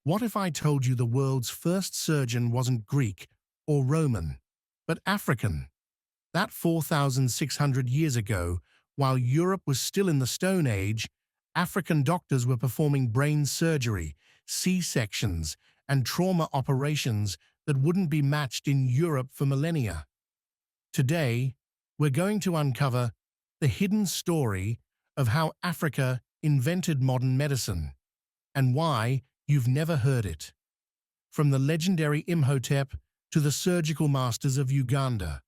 What if I told you the world's first surgeon wasn't Greek or Roman, but African? That 4,600 years ago, while Europe was still in the Stone Age, African doctors were performing brain surgery, C-sections, and trauma operations that wouldn't be matched in Europe for millennia. Today, we're going to uncover the hidden story of how Africa invented modern medicine and why you've never heard it. From the legendary Imhotep to the surgical masters of Uganda,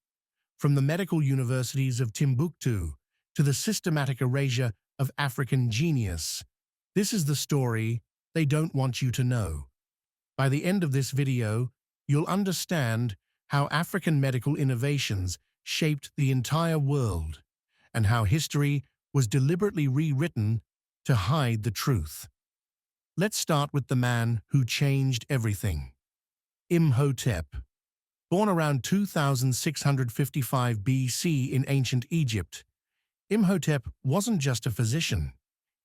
from the medical universities of Timbuktu to the systematic erasure of African genius, this is the story they don't want you to know. By the end of this video, you'll understand how African medical innovations shaped the entire world and how history was deliberately rewritten to hide the truth. Let's start with the man who changed everything. Imhotep. Born around 2655 BC in ancient Egypt, Imhotep wasn't just a physician.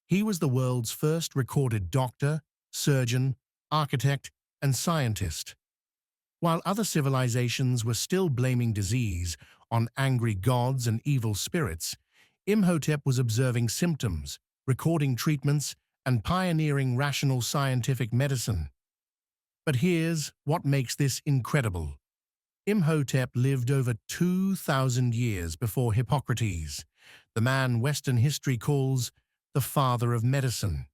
He was the world's first recorded doctor, surgeon, architect, and scientist. While other civilizations were still blaming disease on angry gods and evil spirits, Imhotep was observing symptoms, recording treatments, and pioneering rational scientific medicine. But here's what makes this incredible. Imhotep lived over 2,000 years before Hippocrates, the man Western history calls the father of medicine.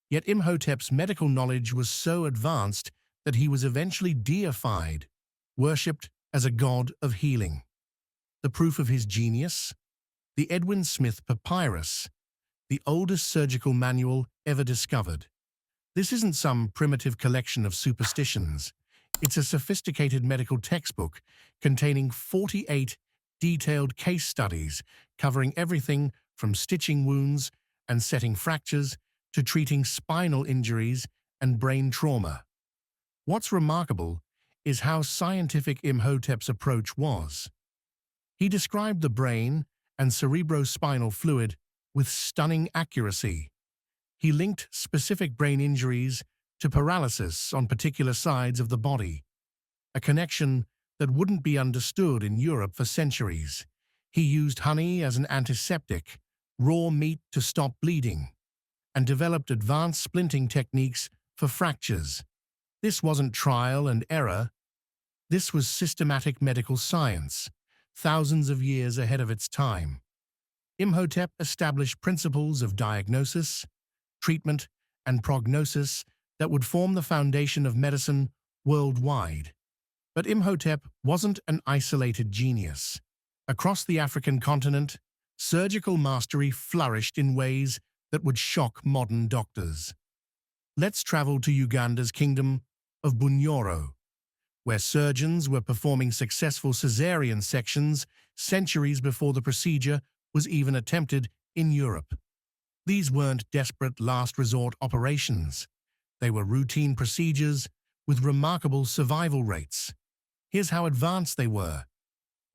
Yet Imhotep's medical knowledge was so advanced that he was eventually deified, worshipped as a god of healing. The proof of his genius? The Edwin Smith Papyrus, the oldest surgical manual ever discovered. This isn't some primitive collection of superstitions. It's a sophisticated medical textbook containing 48 detailed case studies covering everything from stitching wounds and setting fractures to treating spinal injuries and brain trauma. What's remarkable is how scientific Imhotep's approach was. He described the brain and cerebrospinal fluid with stunning accuracy. He linked specific brain injuries to paralysis on particular sides of the body, a connection that wouldn't be understood in Europe for centuries. He used honey as an antiseptic, raw meat to stop bleeding, and developed advanced splinting techniques for fractures. This wasn't trial and error. This was systematic medical science, thousands of years ahead of its time. Imhotep established principles of diagnosis, treatment, and prognosis that would form the foundation of medicine worldwide. But Imhotep wasn't an isolated genius. Across the African continent, surgical mastery flourished in ways that would shock modern doctors. Let's travel to Uganda's kingdom of Bunyoro, where surgeons were performing successful caesarean sections centuries before the procedure was even attempted in Europe. These weren't desperate last-resort operations. They were routine procedures with remarkable survival rates. Here's how advanced they were.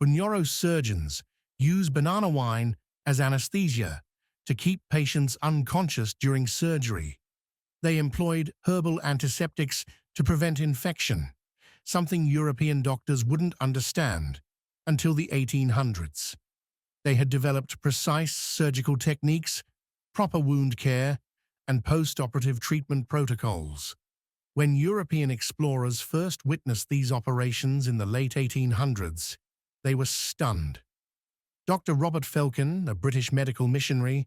Bunyoro surgeons used banana wine as anesthesia to keep patients unconscious during surgery. They employed herbal antiseptics to prevent infection, something European doctors wouldn't understand until the 1800s. They had developed precise surgical techniques, proper wound care, and post-operative treatment protocols. When European explorers first witnessed these operations in the late 1800s, they were stunned. Dr. Robert Felkin, a British medical missionary,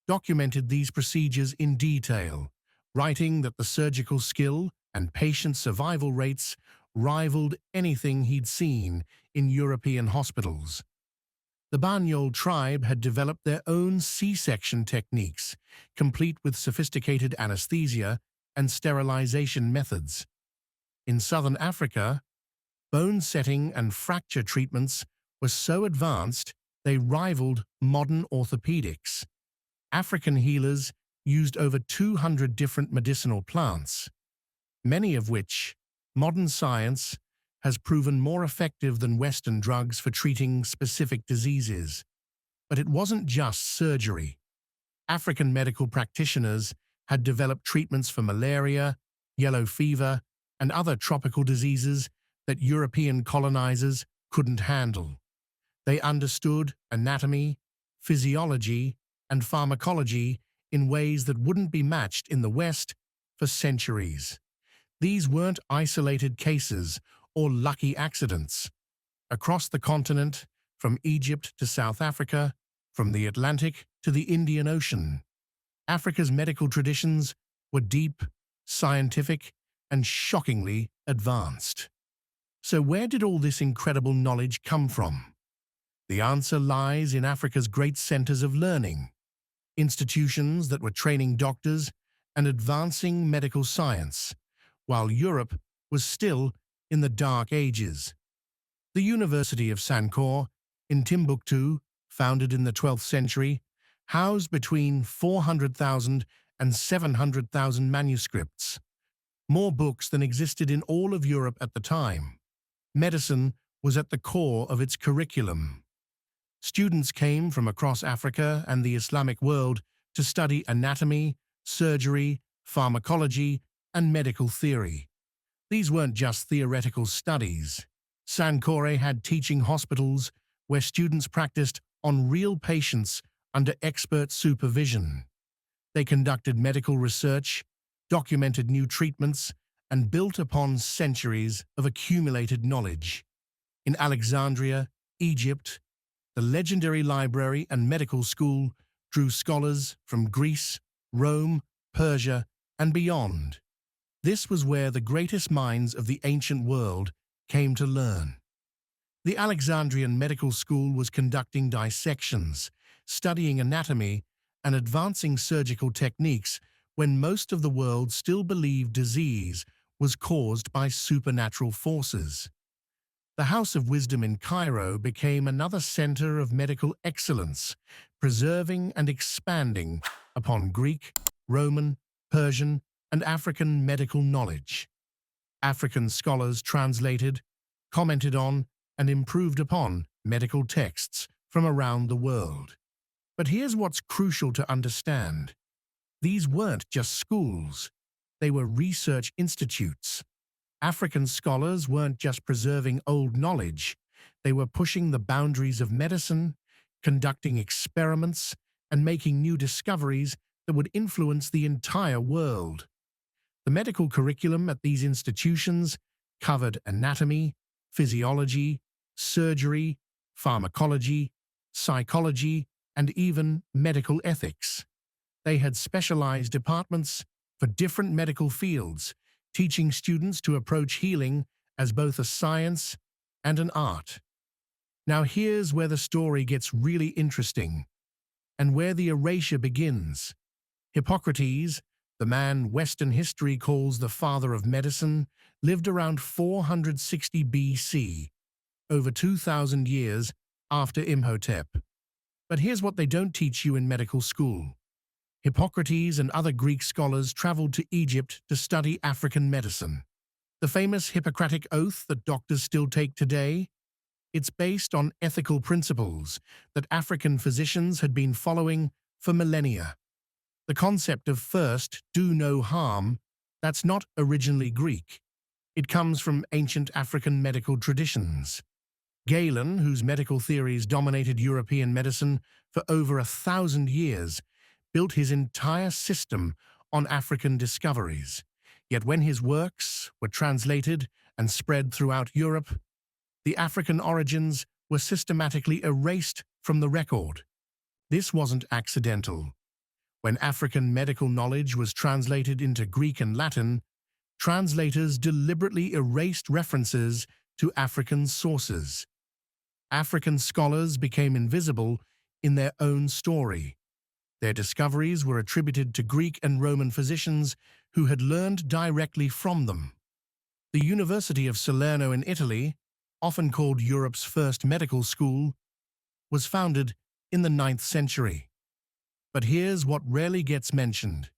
documented these procedures in detail, writing that the surgical skill and patient survival rates rivaled anything he'd seen in European hospitals. The Banyol tribe had developed their own C-section techniques, complete with sophisticated anesthesia and sterilization methods. In southern Africa, bone setting and fracture treatments were so advanced they rivaled modern orthopedics. African healers used over 200 different medicinal plants, many of which modern science has proven more effective than Western drugs for treating specific diseases. But it wasn't just surgery. African medical practitioners had developed treatments for malaria, yellow fever, and other tropical diseases that European colonizers couldn't handle. They understood anatomy, physiology, and pharmacology in ways that wouldn't be matched in the West for centuries. These weren't isolated cases or lucky accidents. Across the continent, from Egypt to South Africa, from the Atlantic to the Indian Ocean, Africa's medical traditions were deep, scientific, and shockingly advanced. So where did all this incredible knowledge come from? The answer lies in Africa's great centers of learning, institutions that were training doctors and advancing medical science, while Europe was still in the Dark Ages. The University of Sankore in Timbuktu, founded in the 12th century, housed between 400,000 and 700,000 manuscripts, more books than existed in all of Europe at the time. Medicine was at the core of its curriculum. Students came from across Africa and the Islamic world to study anatomy, surgery, pharmacology, and medical theory. These weren't just theoretical studies. Sankore had teaching hospitals where students practiced on real patients under expert supervision. They conducted medical research, documented new treatments, and built upon centuries of accumulated knowledge. In Alexandria, Egypt, the legendary library and medical school drew scholars from Greece, Rome, Persia, and beyond. This was where the greatest minds of the ancient world came to learn. The Alexandrian Medical School was conducting dissections, studying anatomy, and advancing surgical techniques when most of the world still believed disease was caused by supernatural forces. The House of Wisdom in Cairo became another center of medical excellence, preserving and expanding upon Greek, Roman, Persian, and African medical knowledge. African scholars translated, commented on, and improved upon medical texts from around the world. But here's what's crucial to understand. These weren't just schools. They were research institutes. African scholars weren't just preserving old knowledge. They were pushing the boundaries of medicine, conducting experiments, and making new discoveries that would influence the entire world. The medical curriculum at these institutions covered anatomy, physiology, surgery, pharmacology, psychology, and even medical ethics. They had specialized departments for different medical fields, teaching students to approach healing as both a science and an art. Now here's where the story gets really interesting, and where the erasure begins. Hippocrates, the man Western history calls the father of medicine, lived around 460 BC, over 2,000 years after Imhotep. But here's what they don't teach you in medical school. Hippocrates and other Greek scholars traveled to Egypt to study African medicine. The famous Hippocratic oath that doctors still take today, it's based on ethical principles that African physicians had been following for millennia. The concept of first, do no harm, that's not originally Greek. It comes from ancient African medical traditions. Galen, whose medical theories dominated European medicine for over 1,000 years, built his entire system on African discoveries. Yet when his works were translated and spread throughout Europe, the African origins were systematically erased from the record. This wasn't accidental. When African medical knowledge was translated into Greek and Latin, translators deliberately erased references to African sources. African scholars became invisible in their own story. Their discoveries were attributed to Greek and Roman physicians who had learned directly from them. The University of Salerno in Italy, often called Europe's first medical school, was founded in the 9th century. But here's what rarely gets mentioned.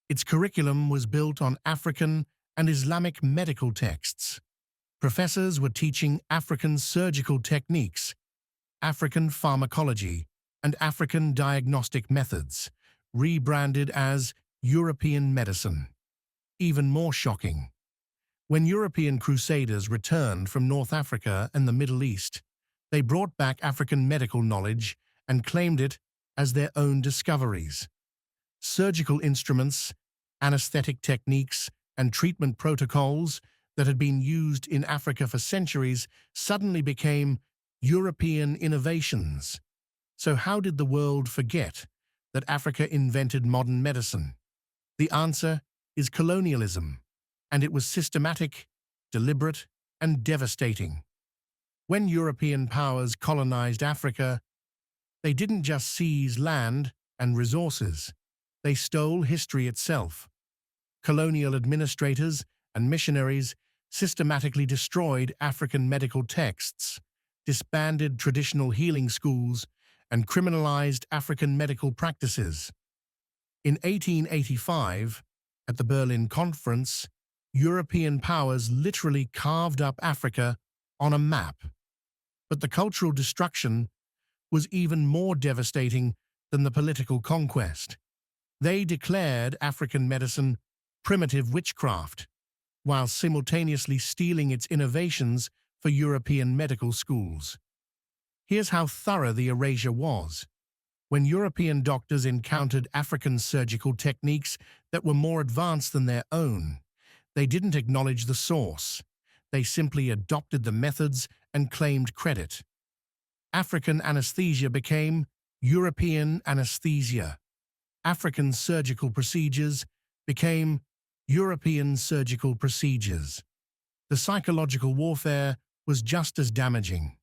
Its curriculum was built on African and Islamic medical texts. Professors were teaching African surgical techniques, African pharmacology, and African diagnostic methods, rebranded as European medicine. even more shocking. When European crusaders returned from North Africa and the Middle East, they brought back African medical knowledge and claimed it as their own discoveries. Surgical instruments, anesthetic techniques, and treatment protocols that had been used in Africa for centuries suddenly became European innovations. So how did the world forget that Africa invented modern medicine? The answer is colonialism, and it was systematic, deliberate, and devastating. When European powers colonized Africa, they didn't just seize land and resources, they stole history itself. Colonial administrators and missionaries systematically destroyed African medical texts, disbanded traditional healing schools, and criminalized African medical practices. In 1885, at the Berlin Conference, European powers literally carved up Africa on a map. But the cultural destruction was even more devastating than the political conquest. They declared African medicine primitive witchcraft, while simultaneously stealing its innovations for European medical schools. Here's how thorough the erasure was. When European doctors encountered African surgical techniques that were more advanced than their own, they didn't acknowledge the source. They simply adopted the methods and claimed credit. African anesthesia became European anesthesia. African surgical procedures became European surgical procedures. The psychological warfare was just as damaging.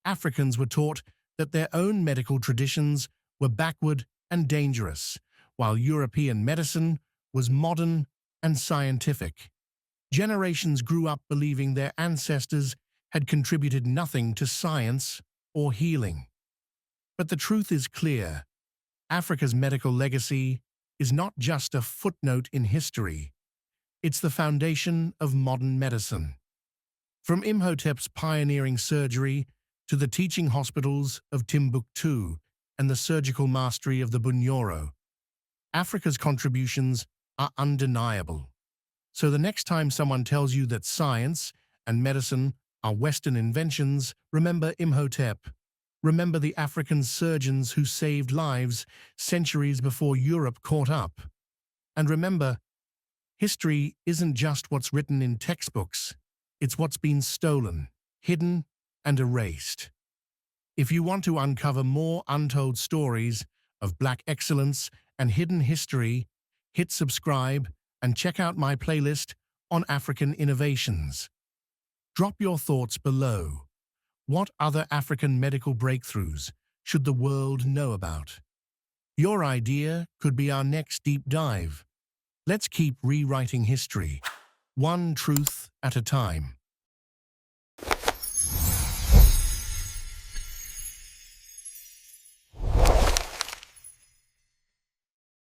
Africans were taught that their own medical traditions were backward and dangerous, while European medicine was modern and scientific. Generations grew up believing their ancestors had contributed nothing to science or healing. But the truth is clear. Africa's medical legacy is not just a footnote in history. It's the foundation of modern medicine. From Imhotep's pioneering surgery to the teaching hospitals of Timbuktu and the surgical mastery of the Bunyoro, Africa's contributions are undeniable. So the next time someone tells you that science and medicine are Western inventions, remember Imhotep. Remember the African surgeons who saved lives centuries before Europe caught up. And remember, history isn't just what's written in textbooks, it's what's been stolen, hidden, and erased. If you want to uncover more untold stories of Black excellence and hidden history, hit subscribe and check out my playlist on African innovations. Drop your thoughts below. What other African medical breakthroughs should the world know about? Your idea could be our next deep dive. Let's keep rewriting history, one truth at a time.